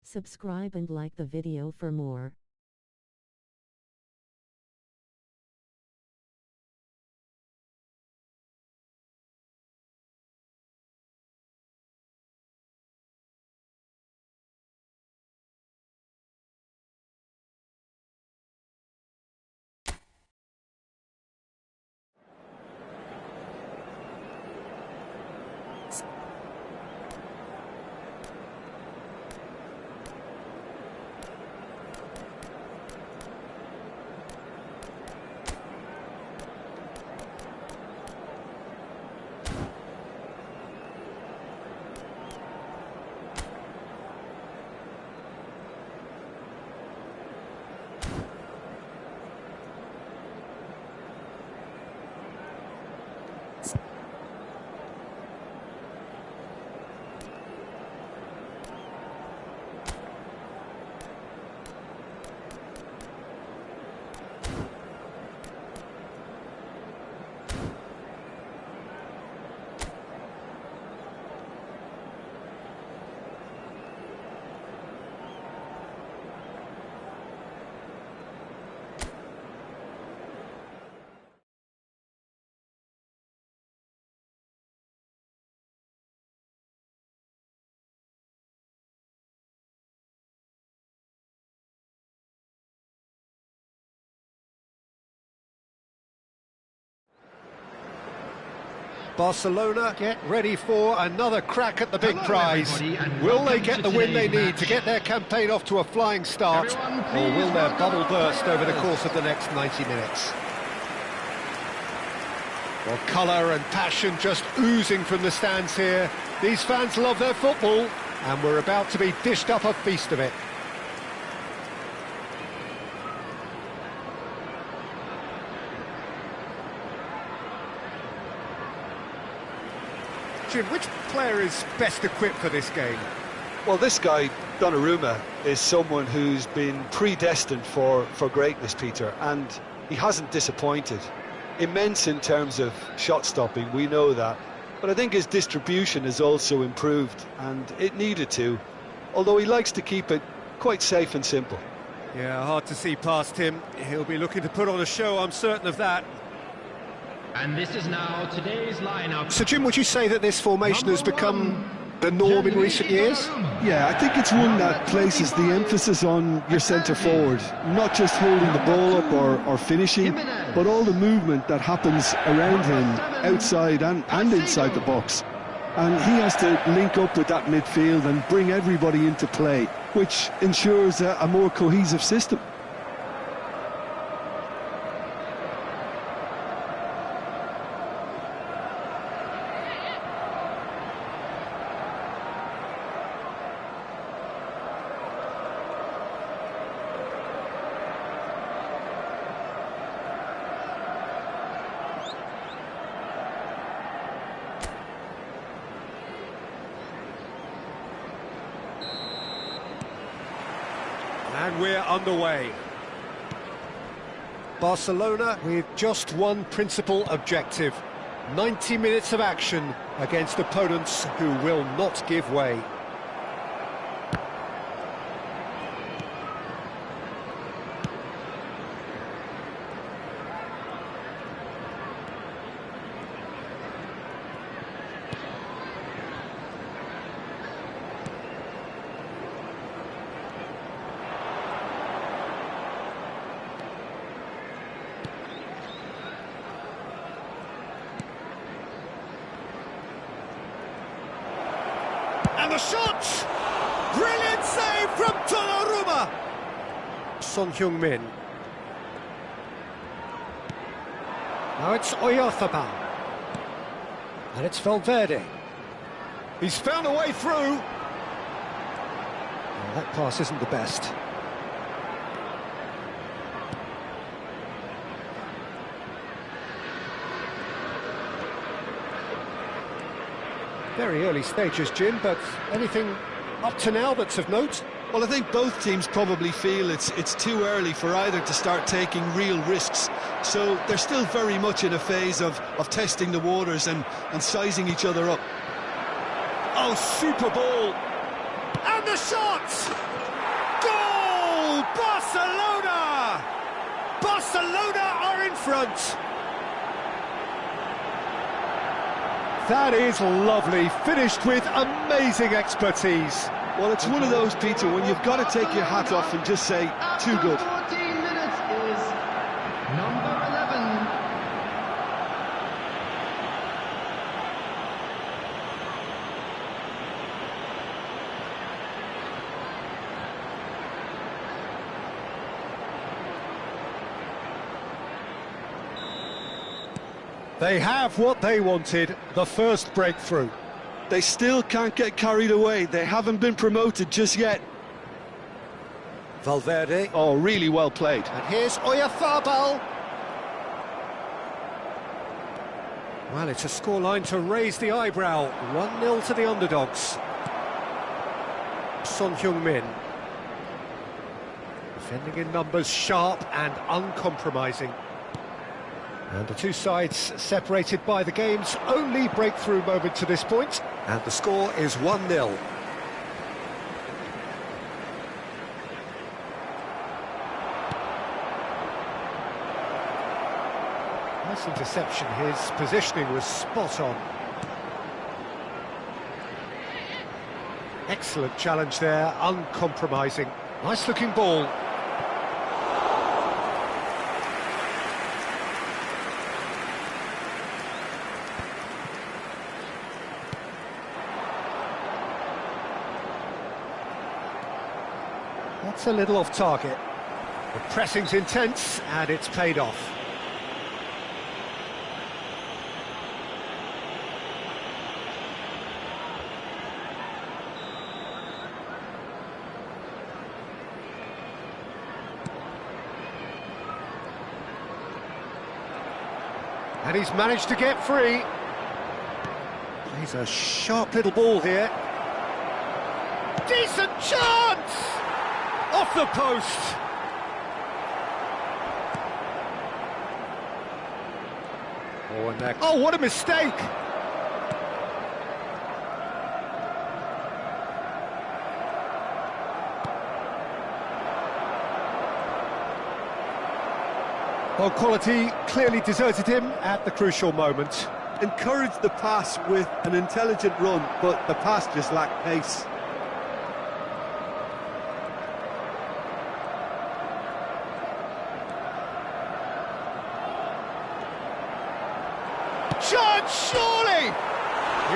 Subscribe and like the video for more. Barcelona get ready for another crack at the big prize. Will they get the win they need to get their campaign off to a flying start, or will their bubble burst over the course of the next 90 minutes? Well, colour and passion just oozing from the stands here. These fans love their football, and we're about to be dished up a feast of it. Jim, which player is best equipped for this game? Well, this guy, Donnarumma, is someone who's been predestined for greatness, Peter, and he hasn't disappointed. Immense in terms of shot stopping, we know that, but I think his distribution has also improved, and it needed to, although he likes to keep it quite safe and simple. Yeah, hard to see past him. He'll be looking to put on a show, I'm certain of that. And this is now today's lineup. So, Jim, would you say that this formation has become the norm in recent years? Yeah, I think it's one that places the emphasis on your centre-forward, not just holding the ball up or finishing, but all the movement that happens around him, outside and inside the box. And he has to link up with that midfield and bring everybody into play, which ensures a more cohesive system. And we're underway. Barcelona with just one principal objective: 90 minutes of action against opponents who will not give way. And the shot! Brilliant save from Donnarumma! Son Heung-min. Now it's Oyarzabal. And it's Valverde. He's found a way through. Oh, that pass isn't the best. Very early stages, Jim, but anything up to now that's of note? Well, I think both teams probably feel it's too early for either to start taking real risks. So they're still very much in a phase of testing the waters and sizing each other up. Oh, super ball! And the shot! Barcelona! Barcelona are in front. That is lovely, finished with amazing expertise. Well, it's one of those, Peter, when you've got to take your hat off and just say, too good. 14 minutes is number 11. They have what they wanted, the first breakthrough. They still can't get carried away. They haven't been promoted just yet. Valverde. Oh, really well played. And here's eFootball. Well, it's a scoreline to raise the eyebrow. 1-0 to the underdogs. Son Heung-min. Defending in numbers, sharp and uncompromising. And the two sides separated by the game's only breakthrough moment to this point. And the score is 1-0. Nice interception, his positioning was spot on. Excellent challenge there, uncompromising. Nice looking ball. That's a little off target. The pressing's intense and it's paid off. And he's managed to get free. Plays a sharp little ball here. Decent chance! Off the post. Oh, and there. Oh, what a mistake! Well, quality clearly deserted him at the crucial moment. Encouraged the pass with an intelligent run, but the pass just lacked pace. Chance, surely!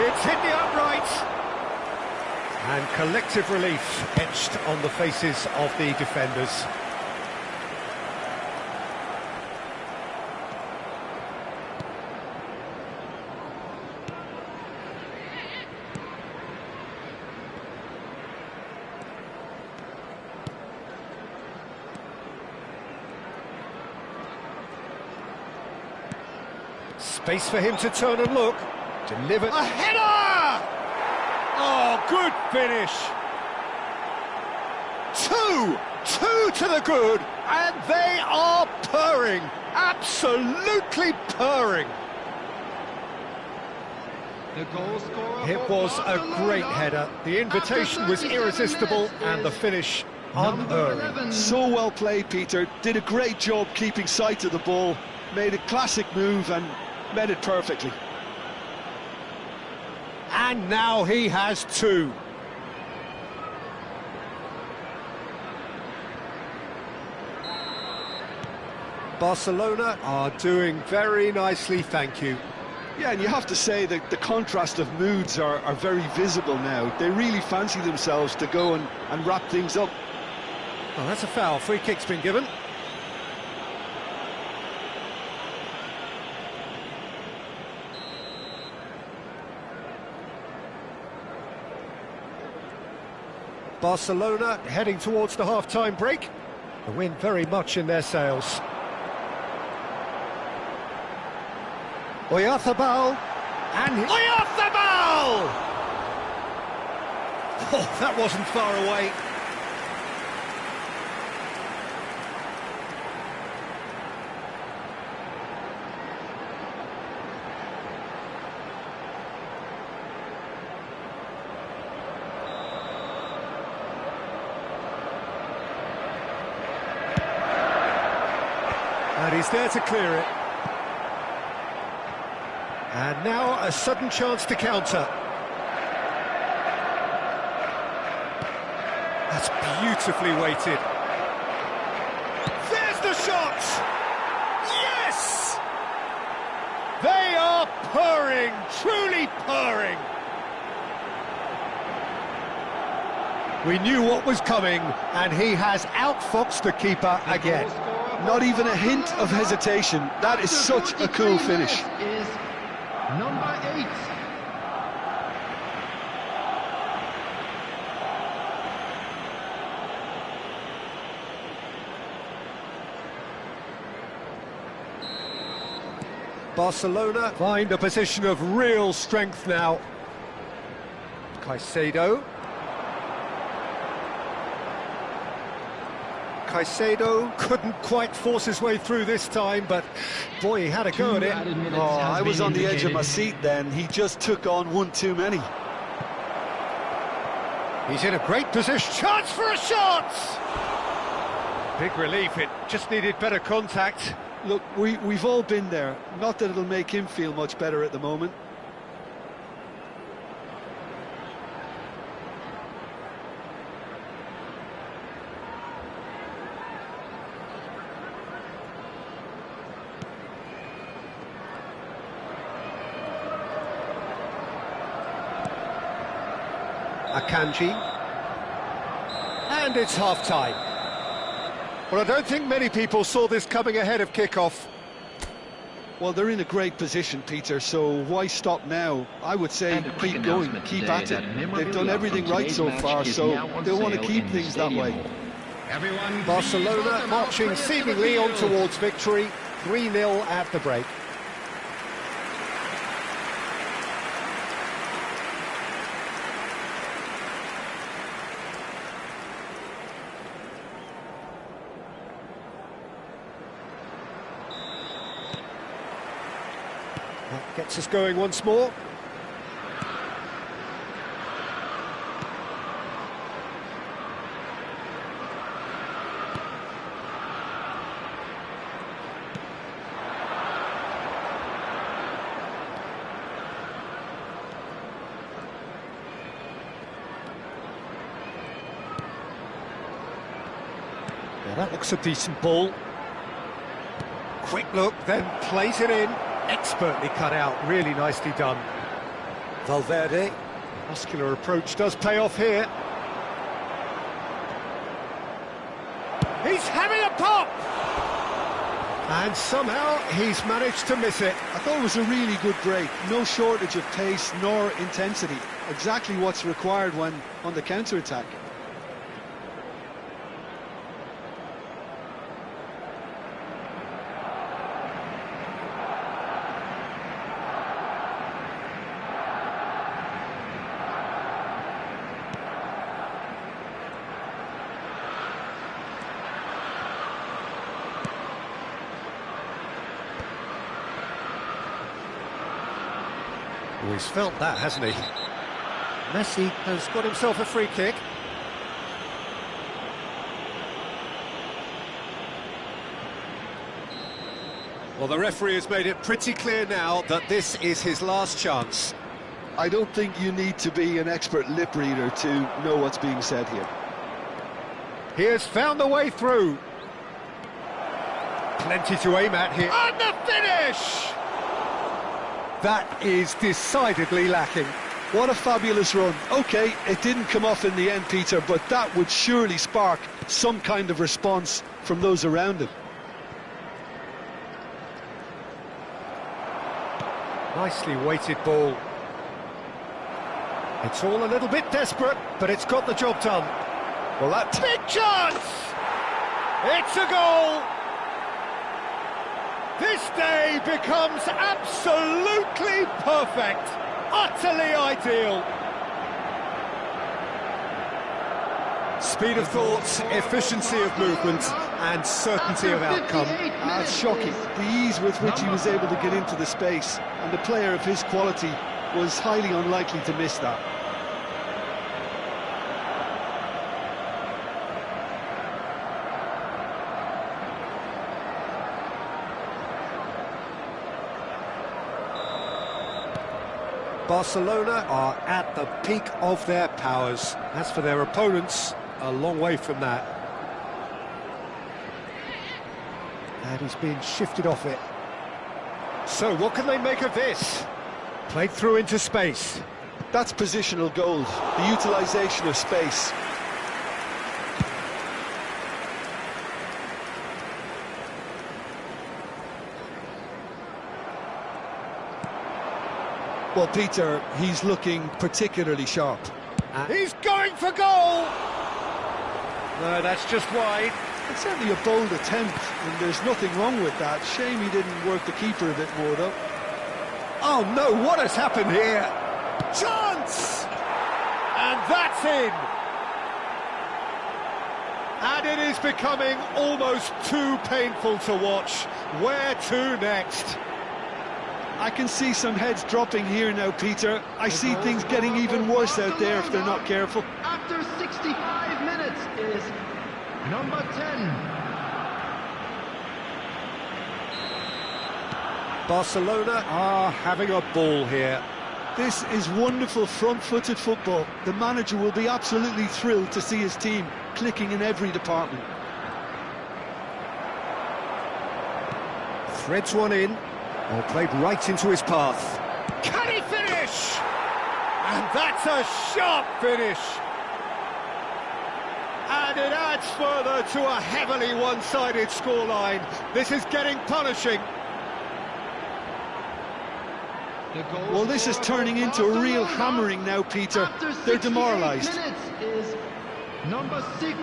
It's hit the upright. And collective relief etched on the faces of the defenders. Space for him to turn and look. Delivered. A header! Oh, good finish. Two to the good, and they are purring. Absolutely purring. The goal scorer. It was a great header. The invitation was irresistible, and the finish unerring. So well played, Peter. Did a great job keeping sight of the ball. Made a classic move and met it perfectly. And now he has two. Barcelona are doing very nicely, thank you. Yeah, and you have to say that the contrast of moods are very visible now. They really fancy themselves to go and wrap things up. Well, that's a foul. Free kick's been given. Barcelona heading towards the half-time break. The wind very much in their sails. Oyarzabal, and Oyarzabal! Oh, that wasn't far away. And he's there to clear it. And now a sudden chance to counter. That's beautifully weighted. There's the shot! Yes! They are purring, truly purring. We knew what was coming, and he has outfoxed the keeper again. Not even a hint of hesitation. That is such a cool finish. Is number 8. Barcelona find a position of real strength now. Caicedo. Caicedo couldn't quite force his way through this time, but boy, he had a go at it. Oh, I was on the edge of my seat then. He just took on one too many. He's in a great position. Chance for a shot! Big relief, it just needed better contact. Look, we've all been there. Not that it'll make him feel much better at the moment. Akanji. And it's half-time. Well, I don't think many people saw this coming ahead of kick-off. Well, they're in a great position, Peter, so why stop now? I would say keep going, keep at it. They've done everything right so far, so they'll want to keep things that way. Barcelona marching seemingly on towards victory, 3-0 at the break. That gets us going once more. Yeah, that looks a decent ball. Quick look, then plays it in. Expertly cut out, really nicely done. Valverde, muscular approach does pay off here. He's having a pop! And somehow he's managed to miss it. I thought it was a really good break. No shortage of pace nor intensity. Exactly what's required when on the counter-attack. Oh, he's felt that, hasn't he? Messi has got himself a free kick. Well, the referee has made it pretty clear now that this is his last chance. I don't think you need to be an expert lip reader to know what's being said here. He has found the way through. Plenty to aim at here. And the finish! That is decidedly lacking. What a fabulous run. OK, it didn't come off in the end, Peter, but that would surely spark some kind of response from those around him. Nicely weighted ball. It's all a little bit desperate, but it's got the job done. Well, that big chance! It's a goal! This day becomes absolutely perfect, utterly ideal. Speed of thought, efficiency of movement, and certainty of outcome. That's shocking. The ease with which he was able to get into the space, and a player of his quality was highly unlikely to miss that. Barcelona are at the peak of their powers. As for their opponents, a long way from that. And he's being shifted off it. So what can they make of this? Played through into space. That's positional gold, the utilisation of space. Well, Peter, he's looking particularly sharp. He's going for goal! No, that's just wide. It's certainly a bold attempt, and there's nothing wrong with that. Shame he didn't work the keeper a bit more, though. Oh no, what has happened here? Chance! And that's in! And it is becoming almost too painful to watch. Where to next? I can see some heads dropping here now, Peter. I see things getting even worse out there if they're not careful. After 65 minutes is number 10. Barcelona are having a ball here. This is wonderful front-footed football. The manager will be absolutely thrilled to see his team clicking in every department. Threads one in. Or played right into his path. Can he finish? And that's a sharp finish. And it adds further to a heavily one-sided scoreline. This is getting punishing. Well, this is turning into a real hammering now, Peter. They're demoralised. Is number 6.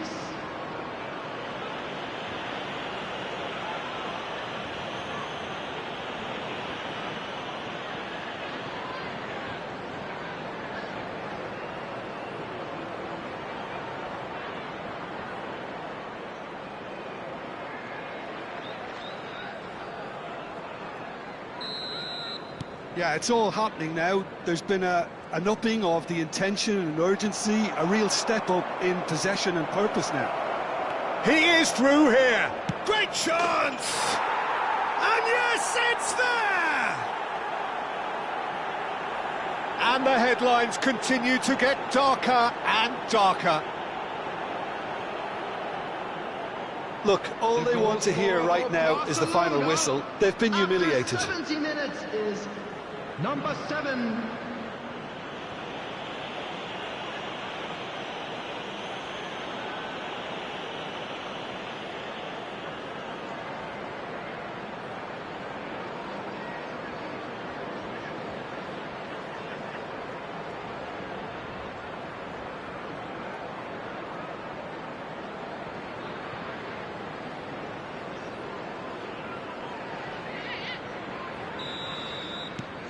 Yeah, it's all happening now. There's been an upping of the intention and urgency, a real step up in possession and purpose now. He is through here. Great chance! And yes, it's there! And the headlines continue to get darker and darker. Look, all they want to hear right now is the final whistle. They've been humiliated. After 70 minutes is number 7.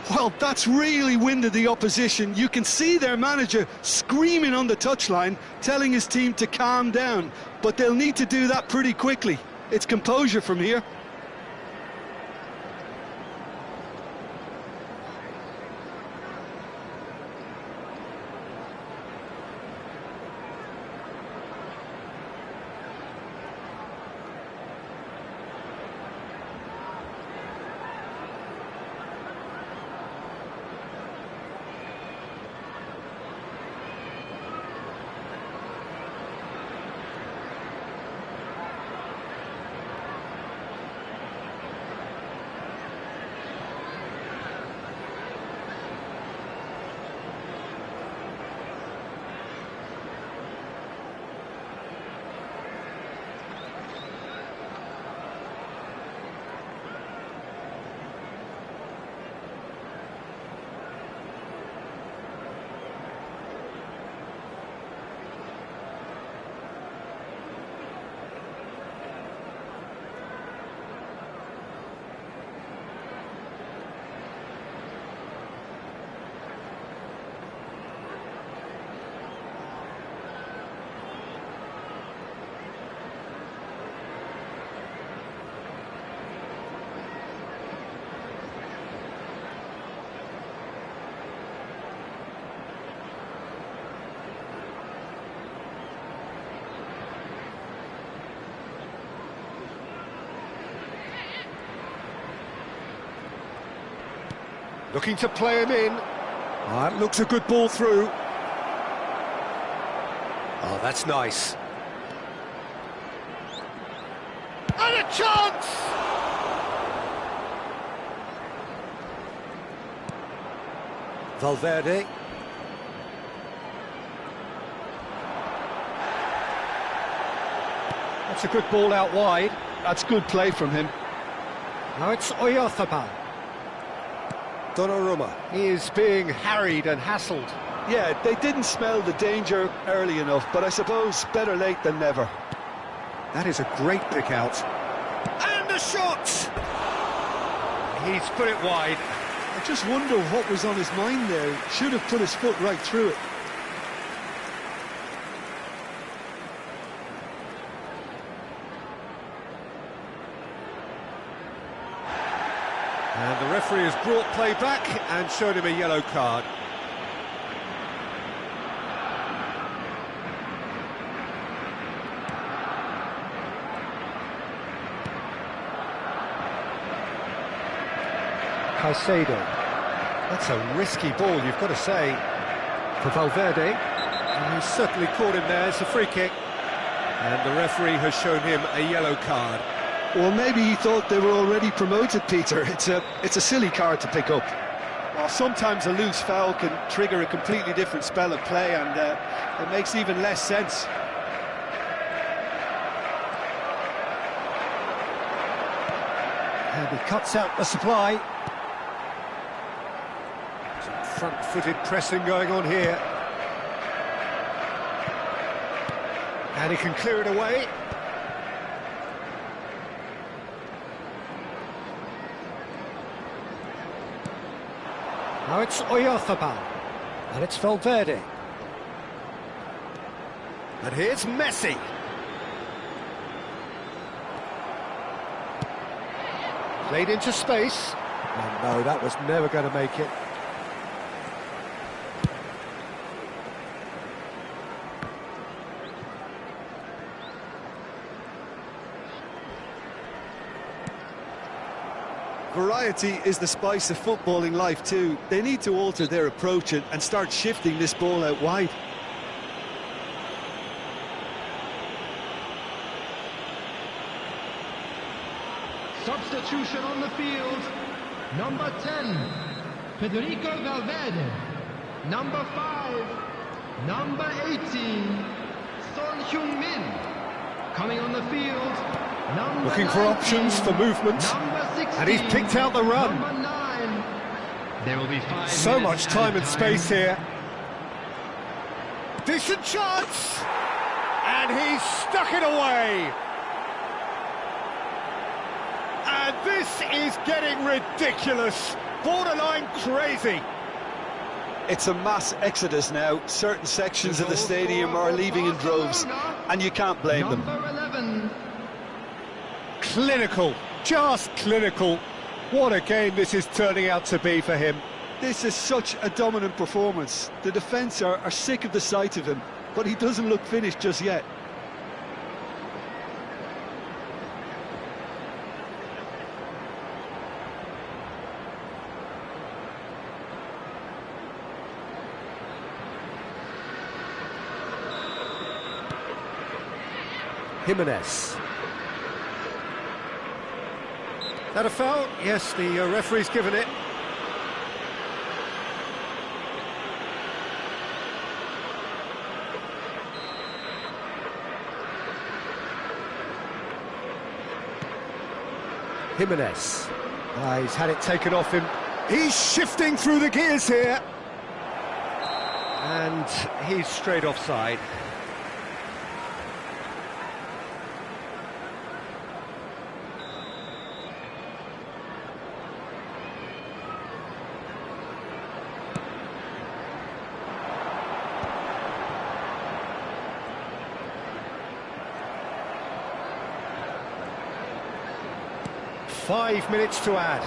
Well, that's really winded the opposition. You can see their manager screaming on the touchline, telling his team to calm down. But they'll need to do that pretty quickly. It's composure from here. Looking to play him in. That looks a good ball through. Oh, that's nice. And a chance! Valverde. That's a good ball out wide. That's good play from him. Now it's Oyarzabal. Donnarumma. He is being harried and hassled. Yeah, they didn't smell the danger early enough, but I suppose better late than never. That is a great pick out. And a shot! He's put it wide. I just wonder what was on his mind there. Should have put his foot right through it. And the referee has brought play back and showed him a yellow card. Caicedo. That's a risky ball, you've got to say, for Valverde. And he's certainly caught him there. It's a free kick. And the referee has shown him a yellow card. Well, maybe he thought they were already promoted, Peter. It's a silly card to pick up. Well, sometimes a loose foul can trigger a completely different spell of play, and it makes even less sense. And he cuts out the supply. Some front-footed pressing going on here. And he can clear it away. Now it's Oyarzabal, and it's Valverde. And here's Messi. Played into space. And no, that was never going to make it. Variety is the spice of footballing life too. They need to alter their approach and start shifting this ball out wide. Substitution on the field. Number 10, Federico Valverde. Number 5, number 18, Son Heung-min. Coming on the field, number Looking for 19, options for movement. number 16, And he's picked out the run. Number 9. There will be 5 So minutes much time added and space here. Decent chance! And he's stuck it away! And this is getting ridiculous, borderline crazy. It's a mass exodus now. Certain sections of the stadium are leaving in droves, and you can't blame them. Number 11. Clinical, just clinical. What a game this is turning out to be for him. This is such a dominant performance. The defence are sick of the sight of him, but he doesn't look finished just yet. Jimenez. That a foul? Yes, the referee's given it. Jimenez. He's had it taken off him. He's shifting through the gears here. And he's straight offside. Five minutes to add.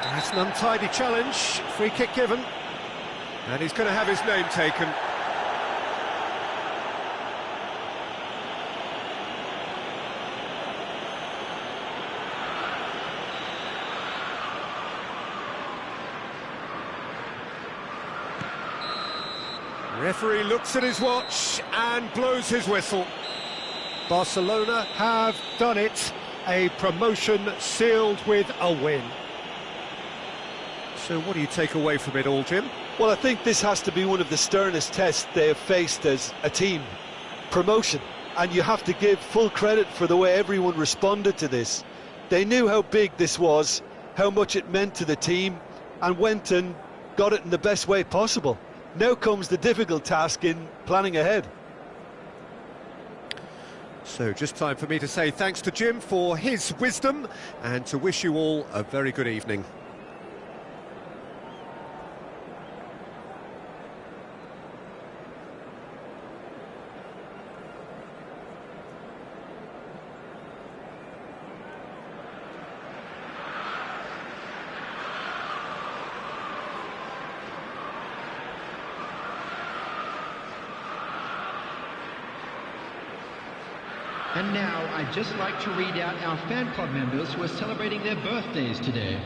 That's an untidy challenge. Free kick given. And he's going to have his name taken. Referee looks at his watch and blows his whistle. Barcelona have done it. A promotion sealed with a win. So what do you take away from it all, Jim? Well, I think this has to be one of the sternest tests they have faced as a team. Promotion. And you have to give full credit for the way everyone responded to this. They knew how big this was, how much it meant to the team, and went and got it in the best way possible. Now comes the difficult task in planning ahead. So just time for me to say thanks to Jim for his wisdom and to wish you all a very good evening. And now, I'd just like to read out our fan club members who are celebrating their birthdays today.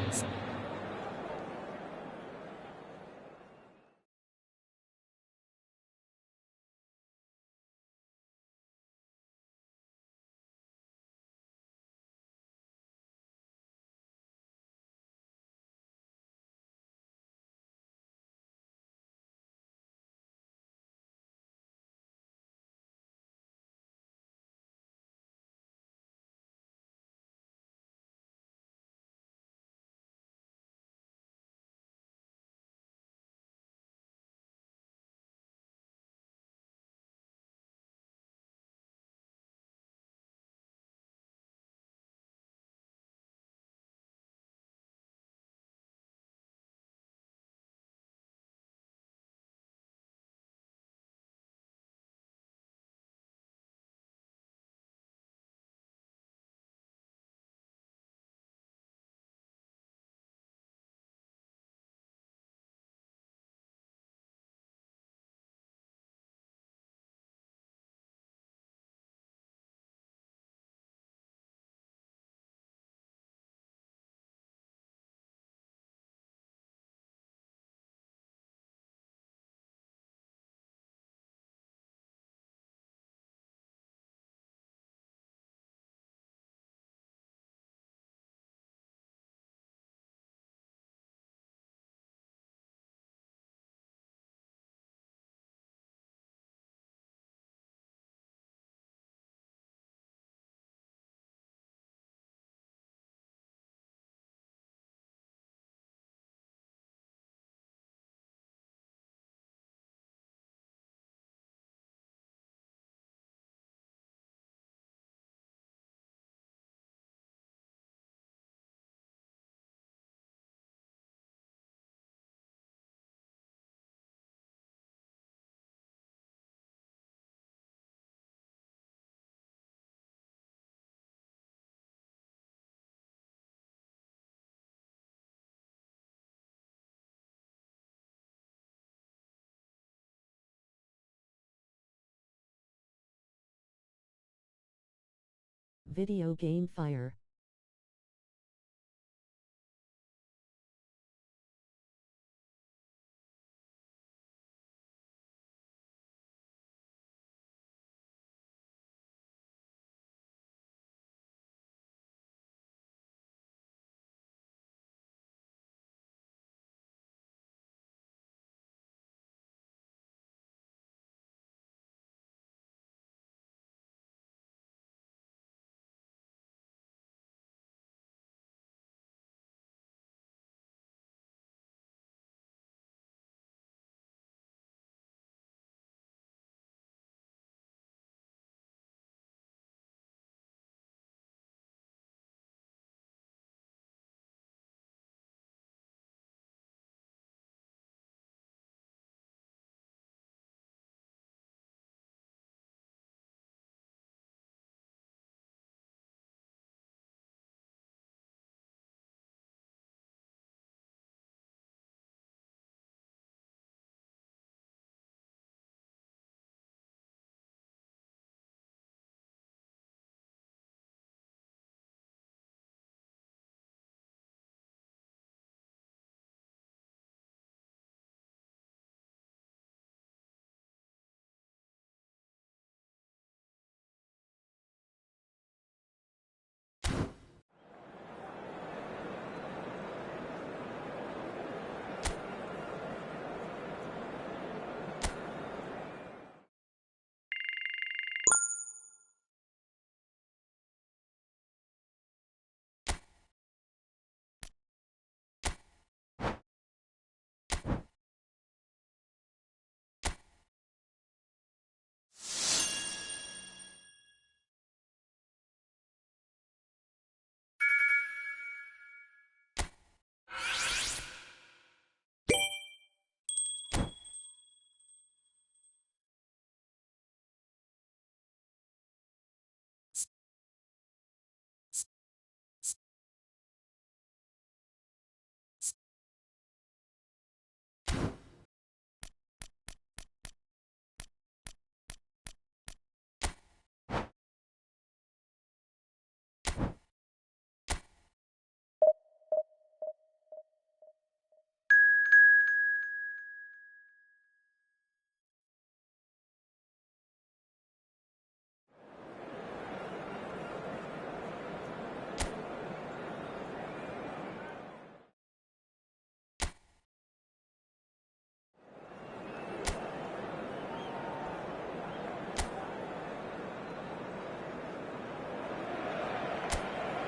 Video game fire.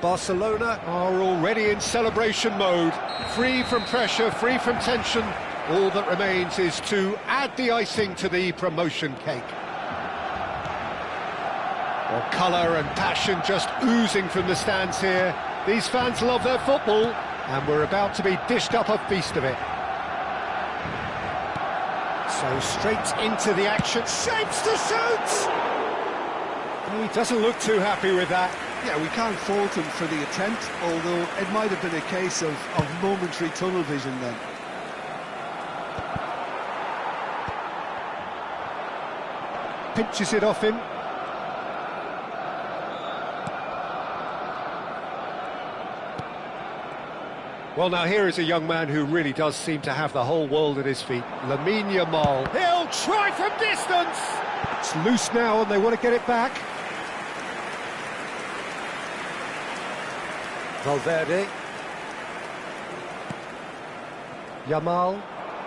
Barcelona are already in celebration mode, free from pressure, free from tension. All that remains is to add the icing to the promotion cake. Well, colour and passion just oozing from the stands here. These fans love their football, and we're about to be dished up a feast of it. So straight into the action, shapes to shoot! He doesn't look too happy with that. Yeah, we can't fault him for the attempt, although it might have been a case of momentary tunnel vision then. Pinches it off him. Well, now here is a young man who really does seem to have the whole world at his feet. Lamine Yamal. He'll try from distance! It's loose now and they want to get it back. Valverde. Yamal.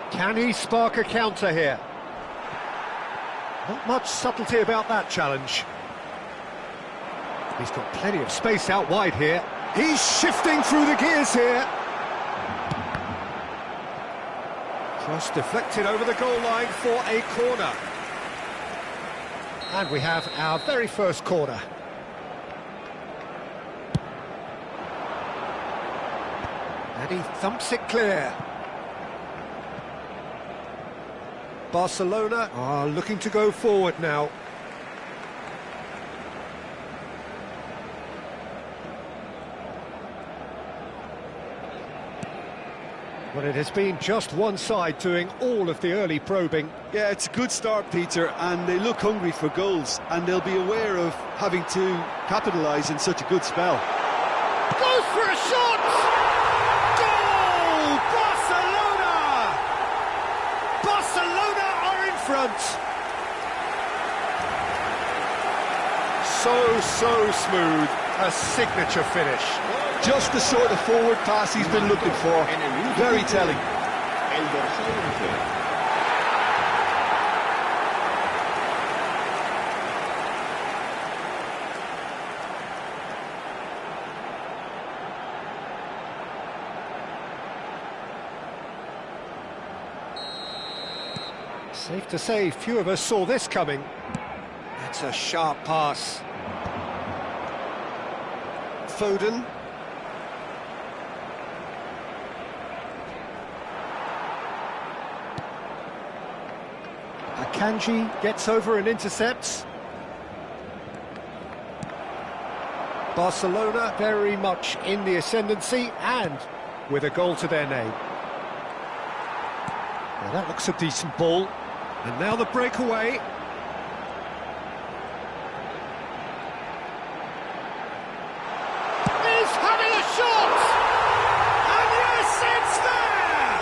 Can he spark a counter here? Not much subtlety about that challenge. He's got plenty of space out wide here. He's shifting through the gears here. Cross deflected over the goal line for a corner. And we have our very first corner. And he thumps it clear. Barcelona are looking to go forward now. Well, it has been just one side doing all of the early probing. Yeah, it's a good start, Peter, and they look hungry for goals, and they'll be aware of having to capitalise in such a good spell. Goes for a shot! Goal! Barcelona! Barcelona are in front. So smooth. A signature finish. Just the sort of forward pass he's been looking for. Very telling. Safe to say, few of us saw this coming. That's a sharp pass. Foden. Akanji gets over and intercepts. Barcelona very much in the ascendancy and with a goal to their name. Well, that looks a decent ball. And now the breakaway. He's having a shot! And yes, it's there!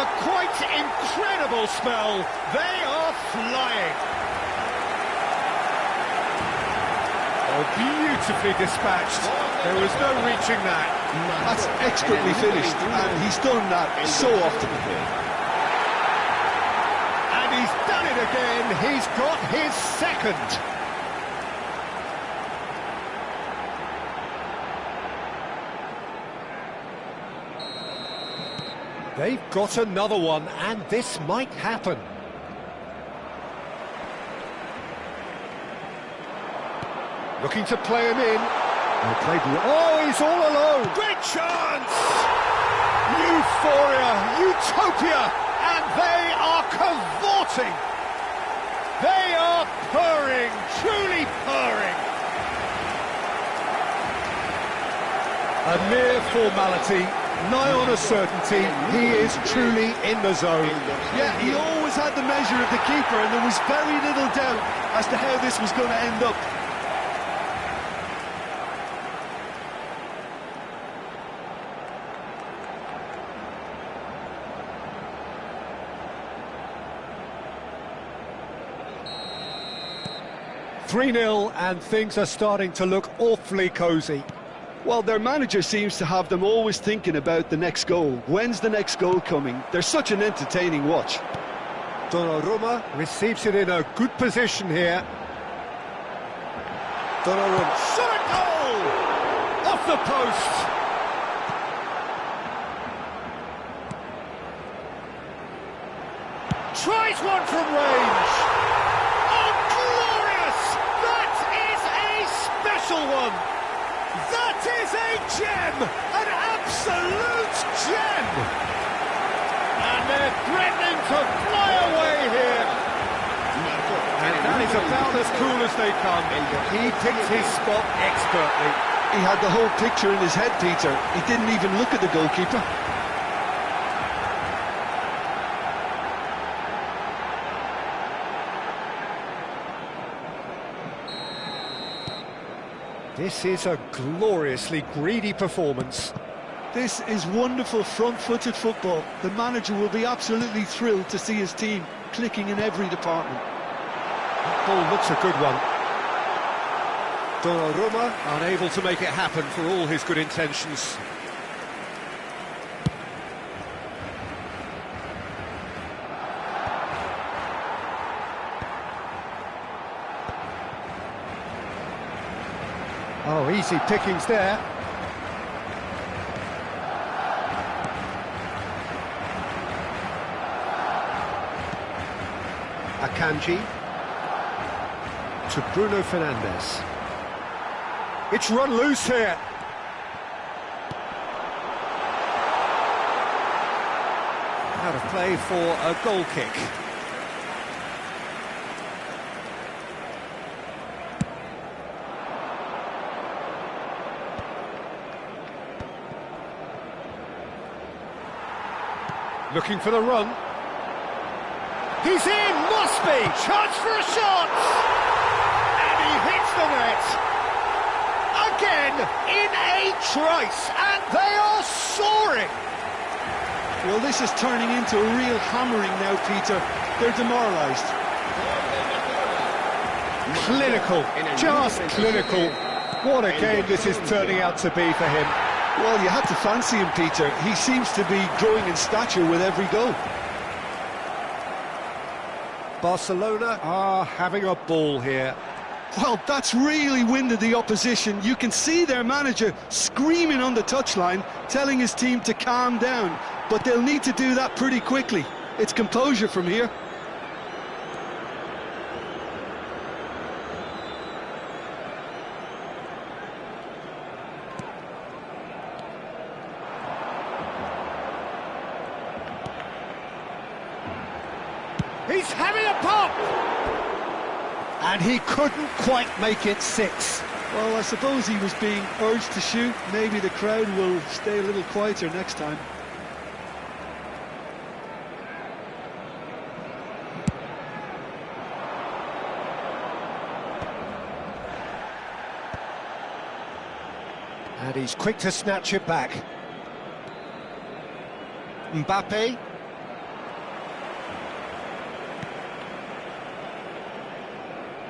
A quite incredible spell. They are flying. Oh, beautifully dispatched. There was no reaching that. That's expertly finished, and he's done that so often. And he's done it again. He's got his second. They've got another one, and this might happen. Looking to play him in. Oh, he's all alone. Great chance! Euphoria, utopia, and they are cavorting. They are purring, truly purring. A mere formality. Nigh on a certainty, he is truly in the zone. Yeah, he always had the measure of the keeper, and there was very little doubt as to how this was going to end up. "3-0, and things are starting to look awfully cosy. Well, their manager seems to have them always thinking about the next goal. When's the next goal coming? They're such an entertaining watch. Donnarumma receives it in a good position here. Donnarumma, shot a goal! Off the post! Tries one from range! Oh, glorious! That is a special one! That is a gem! An absolute gem! And they're threatening to fly away here! And that is about as cool as they come. He picked his spot expertly. He had the whole picture in his head, Peter. He didn't even look at the goalkeeper. This is a gloriously greedy performance. This is wonderful front-footed football. The manager will be absolutely thrilled to see his team clicking in every department. That ball looks a good one. Donnarumma unable to make it happen for all his good intentions. Oh, easy pickings there. Akanji to Bruno Fernandes. It's run loose here. Out of play for a goal kick. Looking for the run. He's in, must be! Chance for a shot! And he hits the net! Again, in a trice, and they are soaring! Well, this is turning into a real hammering now, Peter. They're demoralised. Clinical, just clinical. What a game this is turning out to be for him. Well, you had to fancy him, Peter. He seems to be growing in stature with every goal. Barcelona are having a ball here. Well, that's really winded the opposition. You can see their manager screaming on the touchline, telling his team to calm down. But they'll need to do that pretty quickly. It's composure from here. He's having a pop! And he couldn't quite make it 6. Well, I suppose he was being urged to shoot. Maybe the crowd will stay a little quieter next time. And he's quick to snatch it back. Mbappe.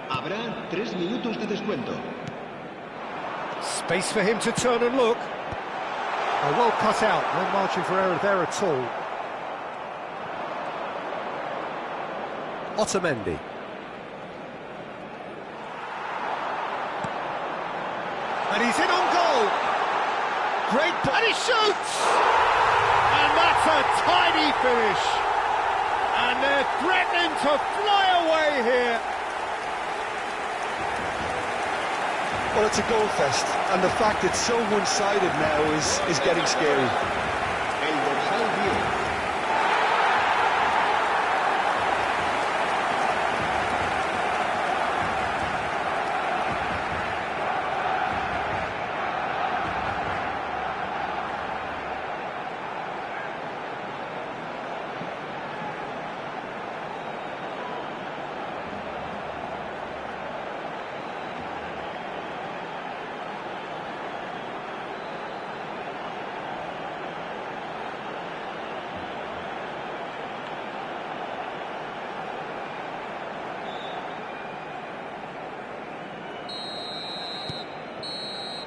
Habrá 3 minutos de descuento. Space for him to turn and look. Oh, well cut out, no margin for error there at all. Otamendi. And he's in on goal. Great, and he shoots! And that's a tidy finish. And they're threatening to fly away here. Well, it's a goal fest, and the fact it's so one-sided now is getting scary.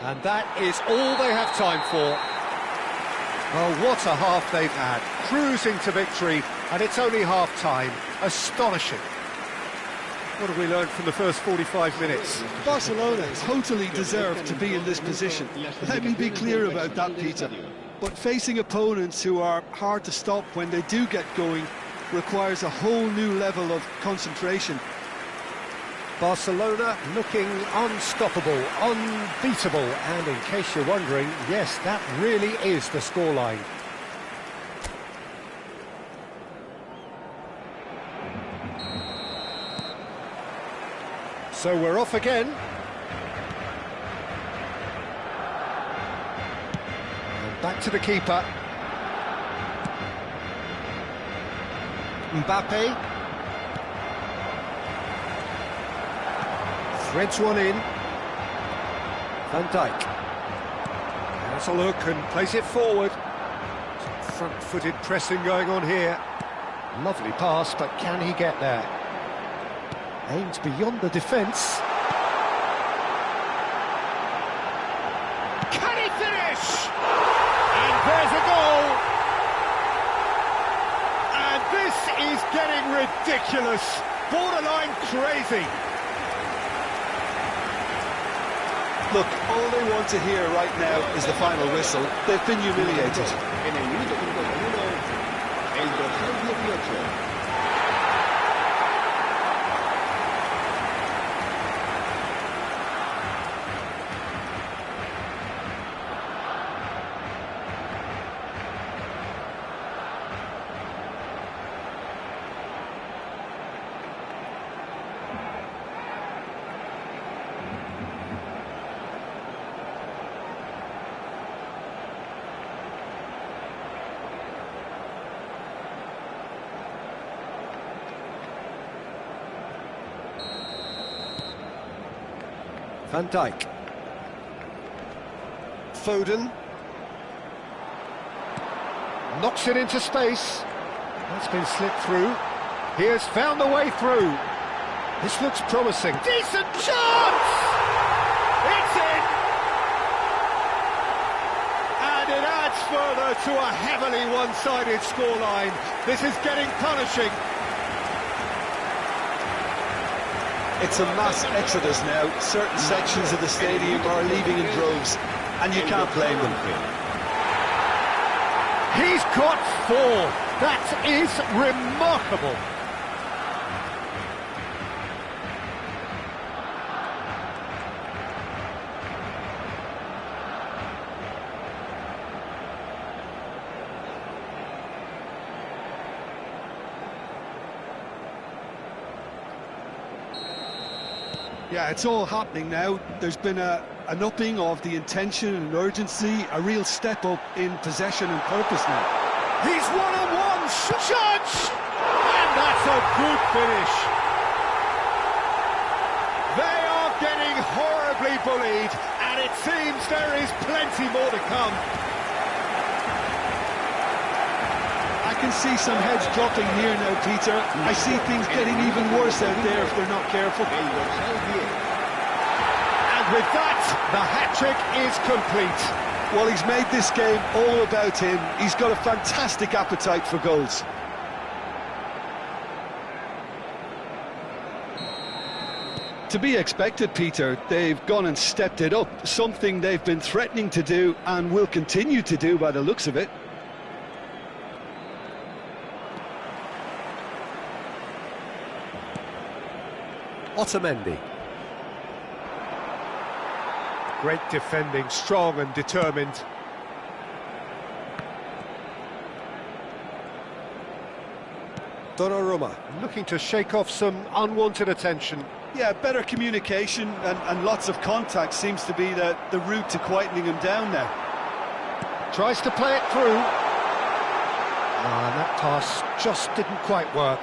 And that is all they have time for. Oh, what a half they've had. Cruising to victory, and it's only half-time. Astonishing. What have we learned from the first 45 minutes? Barcelona totally deserve to be in this position. Let me be clear about that, Peter. But facing opponents who are hard to stop when they do get going requires a whole new level of concentration. Barcelona looking unstoppable, unbeatable, and in case you're wondering, yes, that really is the scoreline. So we're off again. And back to the keeper. Mbappe. Threads one in. Van Dijk. Has a look and plays it forward. Some front-footed pressing going on here. Lovely pass, but can he get there? Aims beyond the defence. Can he finish? And there's a goal! And this is getting ridiculous. Borderline crazy. Look, all they want to hear right now is the final whistle. They've been humiliated. Van Dijk. Foden. Knocks it into space. That's been slipped through. He has found the way through. This looks promising. Decent chance! It's in! And it adds further to a heavily one-sided scoreline. This is getting punishing. It's a mass exodus now. Certain sections of the stadium are leaving in droves, and you can't blame them. He's got 4. That is remarkable. Yeah, it's all happening now. There's been an upping of the intention and urgency, a real step up in possession and purpose now. He's one-on-one, chance! And that's a good finish. They are getting horribly bullied, and it seems there is plenty more to come. I can see some heads dropping here now, Peter. I see things getting even worse out there if they're not careful. And with that, the hat-trick is complete. Well, he's made this game all about him. He's got a fantastic appetite for goals. To be expected, Peter. They've gone and stepped it up, something they've been threatening to do and will continue to do by the looks of it. Otamendi. Great defending, strong and determined. Donnarumma looking to shake off some unwanted attention. Yeah, better communication and lots of contact seems to be the route to quietening him down now. Tries to play it through. And that pass just didn't quite work.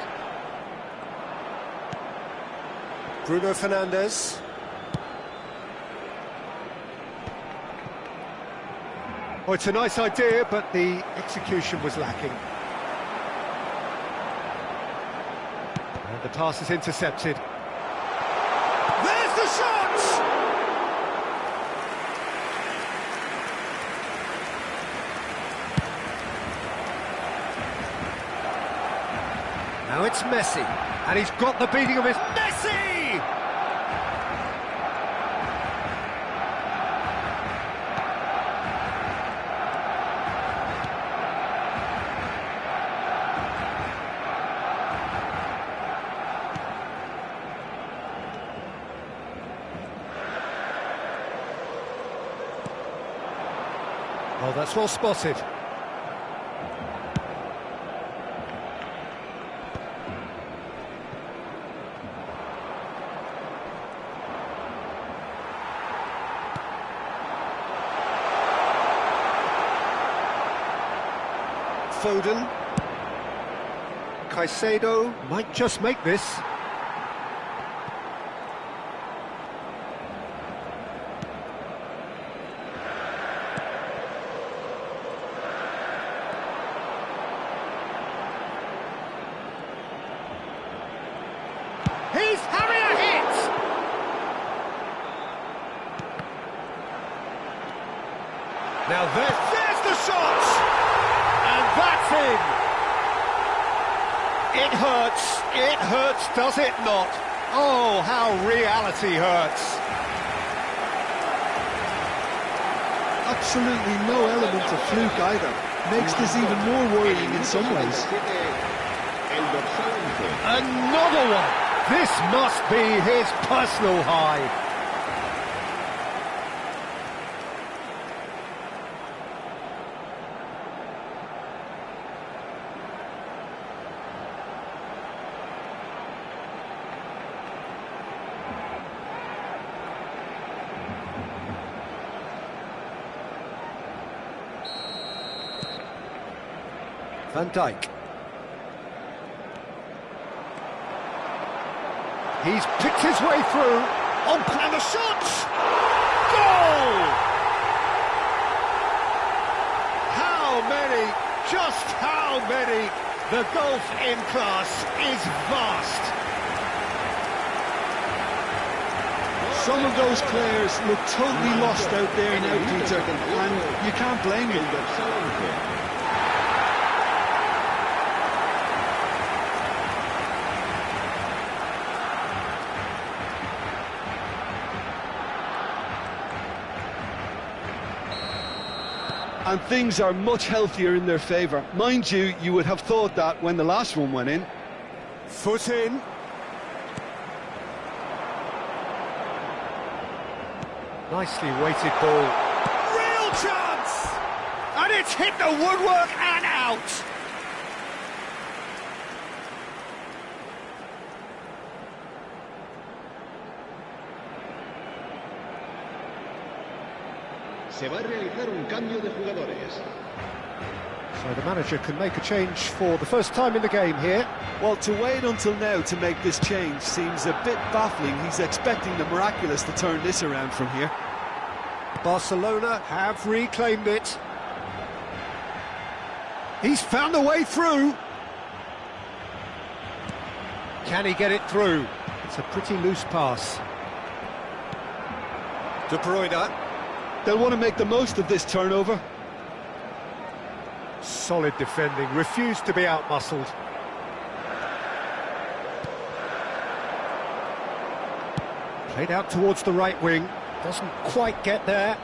Bruno Fernandes. Oh, it's a nice idea, but the execution was lacking. And the pass is intercepted. There's the shot! Now it's Messi, and he's got the beating of his... Messi! Messi! Oh, that's well spotted. Foden. Caicedo might just make this. He's having a hit! Now there's the shot! And that's in! It hurts, does it not? Oh, how reality hurts. Absolutely no element of fluke either. Makes this even more worrying in some ways. Another one! This must be his personal high. Van Dijk. He's picked his way through. Oh, and the shot! Goal! How many? Just how many? The gulf in class is vast. Some of those players look totally lost out there now, Peter, and you can't blame them. And things are much healthier in their favour. Mind you, you would have thought that when the last one went in. Foot in. Nicely weighted ball. Real chance! And it's hit the woodwork and out. Se va a realizar un cambio de jugadores. So the manager can make a change for the first time in the game here. Well, to wait until now to make this change seems a bit baffling. He's expecting the miraculous to turn this around from here. Barcelona have reclaimed it. He's found a way through. Can he get it through? It's a pretty loose pass. De Bruyne. They'll want to make the most of this turnover. Solid defending, refused to be out-muscled. Played out towards the right wing, doesn't quite get there.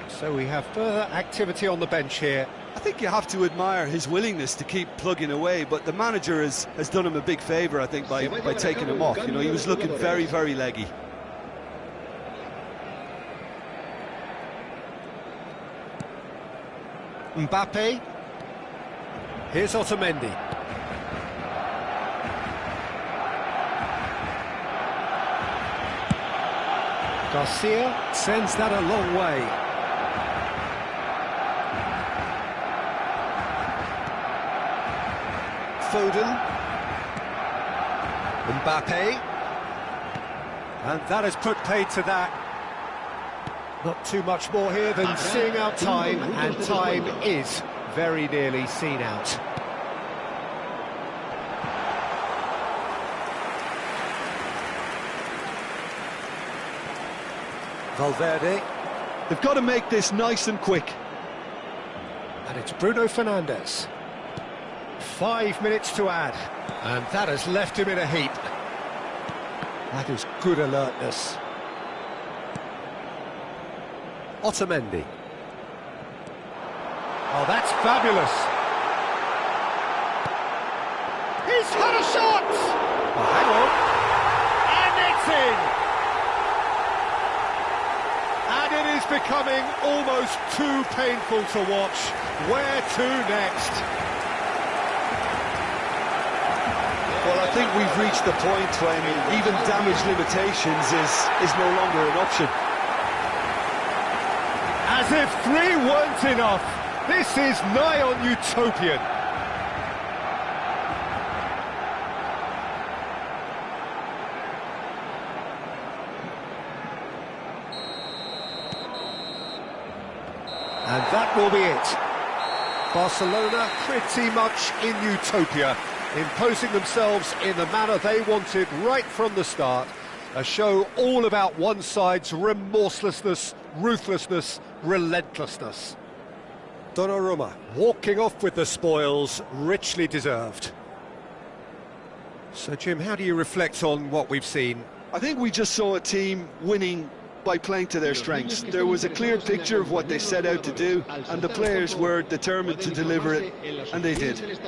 So we have further activity on the bench here. I think you have to admire his willingness to keep plugging away, but the manager has done him a big favour, I think, by taking him off. You know, he was looking very, very leggy. Mbappe. Here's Otamendi. Garcia sends that a long way. Foden. Mbappe. And that has put paid to that. Not too much more here than seeing out time, and time is very nearly seen out. Valverde. They've got to make this nice and quick. And it's Bruno Fernandes. 5 minutes to add, and that has left him in a heap. That is good alertness. Otamendi. Oh, that's fabulous. He's had a shot! Oh, hang on. And it's in! And it is becoming almost too painful to watch. Where to next? Well, I think we've reached the point when even damage limitations is no longer an option. As if 3 weren't enough, this is nigh on utopian. And that will be it. Barcelona pretty much in utopia, imposing themselves in the manner they wanted right from the start. A show all about one side's remorselessness, ruthlessness, relentlessness. Donnarumma walking off with the spoils, richly deserved. So, Jim, how do you reflect on what we've seen? I think we just saw a team winning by playing to their strengths. There was a clear picture of what they set out to do, and the players were determined to deliver it, and they did.